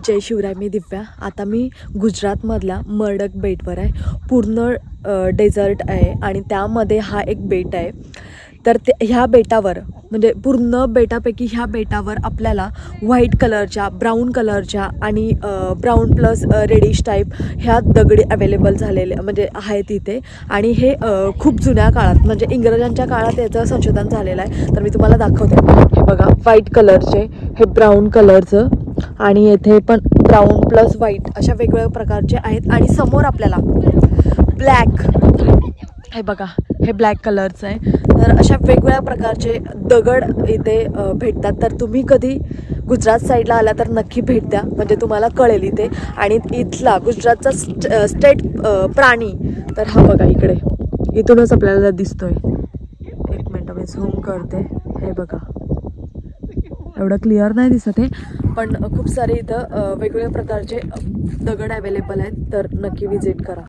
जय शिवराय. मी दिव्या. आता मी गुजरातमधल्या मरडक बेटवर आहे. पूर्ण डेझर्ट आहे आणि त्यामध्ये हा एक बेट आहे. तर ह्या बेटावर म्हणजे पूर्ण बेटापैकी ह्या बेटावर आपल्याला व्हाईट कलरच्या, ब्राऊन कलरच्या आणि ब्राऊन प्लस रेडिश टाईप ह्या दगडी अवेलेबल झालेले म्हणजे आहेत इथे. आणि हे खूप जुन्या काळात म्हणजे इंग्रजांच्या काळात याचं संशोधन झालेलं आहे. तर मी तुम्हाला दाखवते. हे बघा, व्हाईट कलरचे, हे ब्राऊन कलरचं आणि येथे पण ब्राऊन प्लस व्हाईट अशा वेगवेगळ्या प्रकारचे आहेत. आणि समोर आपल्याला ब्लॅक, हे बघा, हे ब्लॅक कलरचं आहे. तर अशा वेगवेगळ्या प्रकारचे दगड इथे भेटतात. तर तुम्ही कधी गुजरात साईडला आला तर नक्की भेट द्या, म्हणजे तुम्हाला कळेल इथे. आणि इथला गुजरातचा स्टेट प्राणी तर हा बघा, इकडे इथूनच आपल्याला दिसतोय. एक मिनटं मी झूम करते. हे बघा, एवढं क्लिअर नाही दिसत आहे, पण खूप सारे इथं वेगवेगळ्या प्रकारचे दगड अवेलेबल आहेत. तर नक्की विजिट करा.